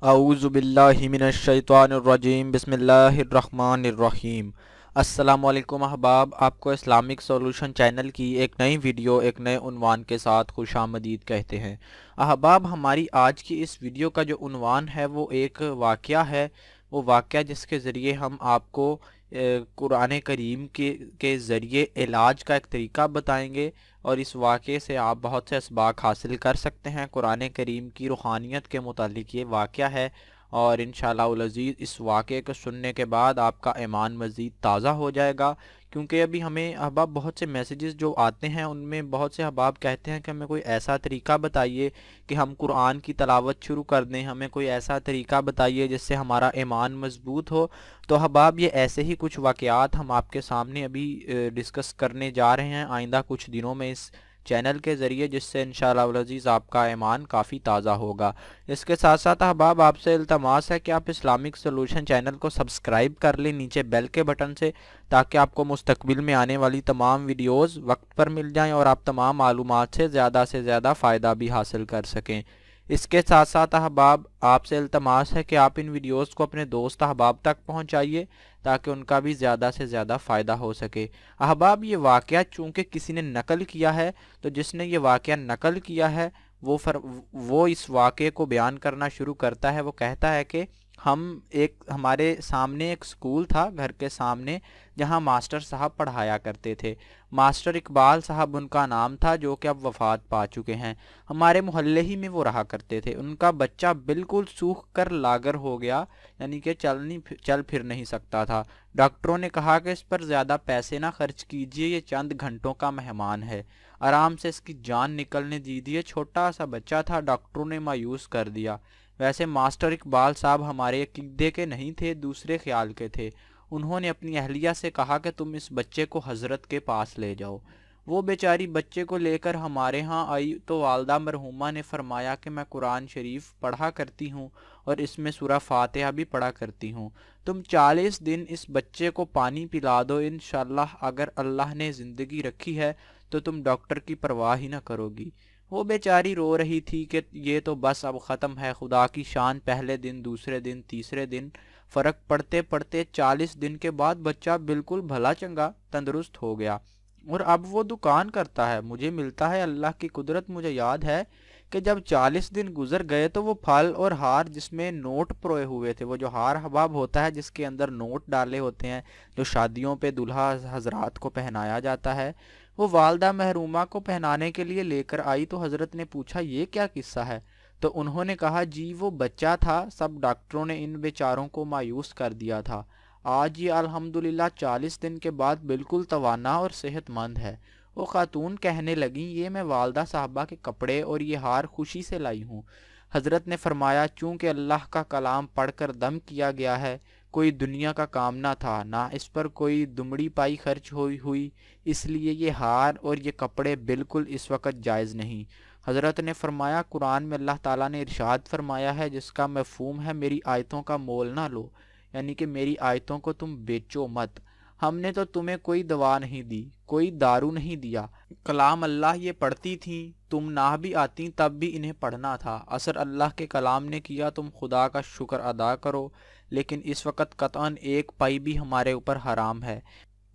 अऊज़ु बिल्लाहि मिनश्शैतानिर्रजीम बिस्मिल्लाहिर्रहमानिर्रहीम। अस्सलामुअलैकुम अहबाब, आपको इस्लामिक सॉल्यूशन चैनल की एक नई वीडियो एक नए उन्वान के साथ खुशामदीद कहते हैं। अहबाब, हमारी आज की इस वीडियो का जो उन्वान है वो एक वाक़या है। वो वाक़या जिसके ज़रिए हम आपको कुरान करीम के ज़रिए इलाज का एक तरीका बताएंगे और इस वाक़े से आप बहुत से असबाक हासिल कर सकते हैं। कुरान करीम की रूहानियत के मुतालिक ये वाक़या है और इंशाअल्लाह अज़ीज़ इस वाक़े को सुनने के बाद आपका ईमान मज़ीद ताज़ा हो जाएगा। क्योंकि अभी हमें अहबाब बहुत से मैसेजेस जो आते हैं उनमें बहुत से अहबाब कहते हैं कि हमें कोई ऐसा तरीका बताइए कि हम कुरान की तलावत शुरू कर दें, हमें कोई ऐसा तरीका बताइए जिससे हमारा ईमान मज़बूत हो। तो अहबाब, ये ऐसे ही कुछ वाक़यात हम आपके सामने अभी डिस्कस करने जा रहे हैं आइंदा कुछ दिनों में इस चैनल के ज़रिए, जिससे इंशाअल्लाह वल अज़ीज़ आपका ईमान काफ़ी ताज़ा होगा। इसके साथ साथ अहबाब, आपसे इल्तमास है कि आप इस्लामिक सॉल्यूशन चैनल को सब्सक्राइब कर लें नीचे बेल के बटन से, ताकि आपको मुस्तकबिल में आने वाली तमाम वीडियोज़ वक्त पर मिल जाएँ और आप तमाम मालूमात से ज़्यादा फ़ायदा भी हासिल कर सकें। इसके साथ साथ अहबाब, आपसे इल्तमास है कि आप इन वीडियोस को अपने दोस्त अहबाब तक पहुंचाइए ताकि उनका भी ज़्यादा से ज़्यादा फ़ायदा हो सके। अहबाब, ये वाक़या चूँकि किसी ने नकल किया है, तो जिसने ये वाक़या नकल किया है वो इस वाक़े को बयान करना शुरू करता है। वो कहता है कि हमारे सामने एक स्कूल था घर के सामने, जहाँ मास्टर साहब पढ़ाया करते थे। मास्टर इकबाल साहब उनका नाम था, जो कि अब वफ़ात पा चुके हैं। हमारे मोहल्ले ही में वो रहा करते थे। उनका बच्चा बिल्कुल सूख कर लागर हो गया, यानी कि चल फिर नहीं सकता था। डॉक्टरों ने कहा कि इस पर ज़्यादा पैसे ना खर्च कीजिए, ये चंद घंटों का मेहमान है, आराम से इसकी जान निकलने दीजिए। छोटा सा बच्चा था, डॉक्टरों ने मायूस कर दिया। वैसे मास्टर इकबाल साहब हमारे अकीदे के नहीं थे, दूसरे ख्याल के थे। उन्होंने अपनी अहलिया से कहा कि तुम इस बच्चे को हजरत के पास ले जाओ। वो बेचारी बच्चे को लेकर हमारे यहाँ आई तो वालदा मरहुमा ने फरमाया कि मैं कुरान शरीफ पढ़ा करती हूँ और इसमें सूरह फातिहा भी पढ़ा करती हूँ। तुम 40 दिन इस बच्चे को पानी पिला दो, इंशाअल्लाह अगर अल्लाह ने ज़िंदगी रखी है तो तुम डॉक्टर की परवाह ही ना करोगी। वो बेचारी रो रही थी कि ये तो बस अब ख़त्म है। खुदा की शान, पहले दिन, दूसरे दिन, तीसरे दिन, फ़र्क पड़ते पड़ते 40 दिन के बाद बच्चा बिल्कुल भला चंगा तंदुरुस्त हो गया और अब वो दुकान करता है। मुझे मिलता है, अल्लाह की कुदरत, मुझे याद है कि जब 40 दिन गुजर गए तो वो फल और हार जिसमें नोट परोए हुए थे, वो जो हार हबाब होता है जिसके अंदर नोट डाले होते हैं, जो शादियों पे दुल्हा हजरात को पहनाया जाता है, वो वालदा महरूमा को पहनाने के लिए लेकर आई। तो हजरत ने पूछा, ये क्या किस्सा है? तो उन्होंने कहा, जी वो बच्चा था, सब डॉक्टरों ने इन बेचारों को मायूस कर दिया था। आज ये अल्हम्दुलिल्लाह 40 दिन के बाद बिल्कुल तवाना और सेहतमंद है। वो खातून कहने लगी, ये मैं वालदा साहबा के कपड़े और ये हार खुशी से लाई हूँ। हजरत ने फरमाया, चूँकि अल्लाह का कलाम पढ़कर दम किया गया है, कोई दुनिया का काम ना था, ना इस पर कोई दुमड़ी पाई खर्च हुई, इसलिए ये हार और ये कपड़े बिल्कुल इस वक्त जायज़ नहीं। हज़रत ने फरमाया, कुरान में अल्लाह ताला ने इरशाद फरमाया है जिसका मफ़हूम है, मेरी आयतों का मोल ना लो, यानी कि मेरी आयतों को तुम बेचो मत। हमने तो तुम्हें कोई दवा नहीं दी, कोई दारू नहीं दिया। कलाम अल्लाह ये पढ़ती थीं, तुम ना भी आती तब भी इन्हें पढ़ना था। असर अल्लाह के कलाम ने किया, तुम खुदा का शुक्र अदा करो, लेकिन इस वक्त कतन एक पाई भी हमारे ऊपर हराम है।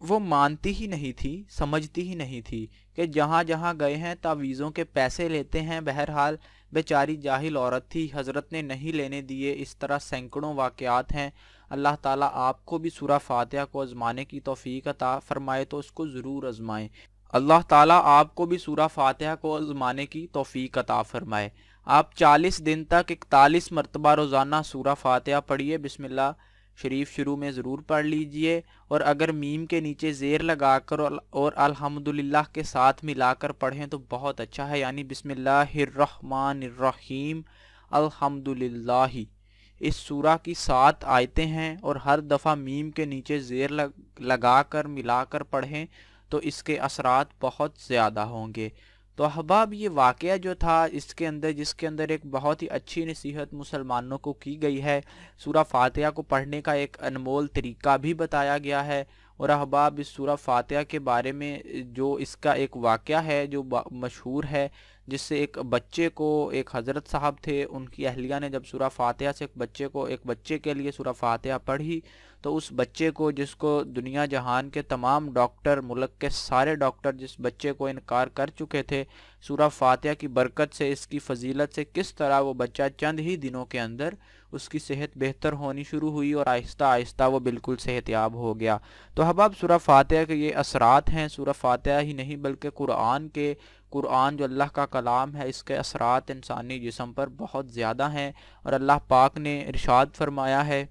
वो मानती ही नहीं थी, समझती ही नहीं थी कि जहाँ जहाँ गए हैं तावीज़ों के पैसे लेते हैं। बहरहाल बेचारी जाहिल औरत थी, हज़रत ने नहीं लेने दिए। इस तरह सैकड़ों वाक़यात हैं। अल्लाह ताला आपको भी सूरह फातिहा को आज़माने की तौफीक अता फ़रमाए तो उसको ज़रूर आज़माएं। अल्लाह ताला आपको भी सूरह फातिहा को आज़माने की तौफीक अता फ़रमाए। आप 40 दिन तक 41 मरतबा रोज़ाना सूरह फातिहा पढ़िए। बिस्मिल्लाह शरीफ शुरू में ज़रूर पढ़ लीजिए और अगर मीम के नीचे ज़ेर लगाकर और अल्हम्दुलिल्लाह के साथ मिलाकर पढ़ें तो बहुत अच्छा है, यानी बिस्मिल्लाहिर्रहमानिर्रहीम अल्हम्दुलिल्लाहि। इस सूरा की 7 आयतें हैं और हर दफ़ा मीम के नीचे ज़ेर लगाकर मिलाकर पढ़ें तो इसके असरात बहुत ज़्यादा होंगे। तो अहबाब, ये वाक़या जो था जिसके अंदर एक बहुत ही अच्छी नसीहत मुसलमानों को की गई है। सूरह फातिहा को पढ़ने का एक अनमोल तरीका भी बताया गया है। और अहबाब, इस सूरह फातिहा के बारे में जो इसका एक वाक़या है जो मशहूर है, جس سے ایک بچے کو، ایک حضرت صاحب تھے، ان کی اہلیہ نے جب سورہ فاتحہ سے ایک بچے کے لیے سورہ فاتحہ پڑھی تو اس بچے کو، جس کو دنیا جہان کے تمام ڈاکٹر، ملک کے سارے ڈاکٹر جس بچے کو انکار کر چکے تھے، سورہ فاتحہ کی برکت سے، اس کی فضیلت سے کس طرح وہ بچہ چند ہی دنوں کے اندر اس کی صحت بہتر ہونی شروع ہوئی اور آہستہ آہستہ وہ بالکل صحت یاب ہو گیا۔ تو احباب، سورہ فاتحہ کے یہ اثرات ہیں، سورہ فاتحہ ہی نہیں بلکہ قرآن جو اللہ کا کلام ہے، اس کے اثرات انسانی جسم پر بہت زیادہ ہیں، اور اللہ پاک نے ارشاد فرمایا ہے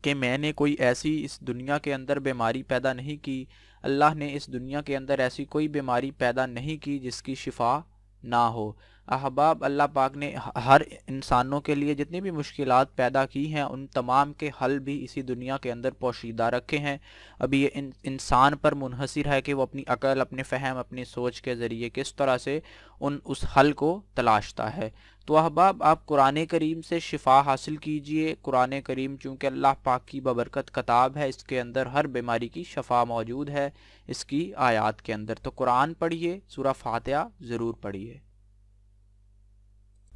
کہ میں نے کوئی ایسی اس دنیا کے اندر بیماری پیدا نہیں کی، اللہ نے اس دنیا کے اندر ایسی کوئی بیماری پیدا نہیں کی جس کی شفا نہ ہو۔ احباب، اللہ پاک نے ہر انسانوں کے لیے جتنی بھی مشکلات پیدا کی ہیں، ان تمام کے حل بھی اسی دنیا کے اندر پوشیدہ رکھے ہیں۔ ابھی یہ انسان پر منحصر ہے کہ وہ اپنی عقل، اپنے فہم، اپنی سوچ کے ذریعے کس طرح سے اس حل کو تلاشتا ہے۔ تو احباب، آپ قرآن کریم سے شفا حاصل کیجئے۔ قرآن کریم چونکہ اللہ پاک کی بابرکت کتاب ہے، اس کے اندر ہر بیماری کی شفا موجود ہے اس کی آیات کے اندر۔ تو قرآن پڑھیے، سورہ فاتحہ ضرور پڑھیے۔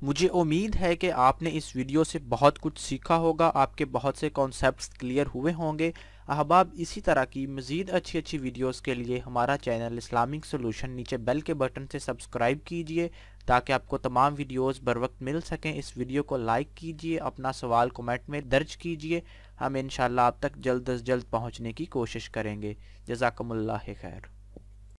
مجھے امید ہے کہ آپ نے اس ویڈیو سے بہت کچھ سیکھا ہوگا، آپ کے بہت سے کانسیپٹس کلیئر ہوئے ہوں گے۔ احباب، اسی طرح کی مزید اچھی ویڈیوز کے لیے ہمارا چینل اسلامک سولوشن نیچے بیل کے بٹن سے سبسکرائب کیجئے تاکہ آپ کو تمام ویڈیوز بر وقت مل سکیں۔ اس ویڈیو کو لائک کیجئے، اپنا سوال کومنٹ میں درج کیجئے، ہم انشاءاللہ آپ تک جلد از جلد پہنچنے کی کوشش کریں گے۔ جزاکم اللہ خیر۔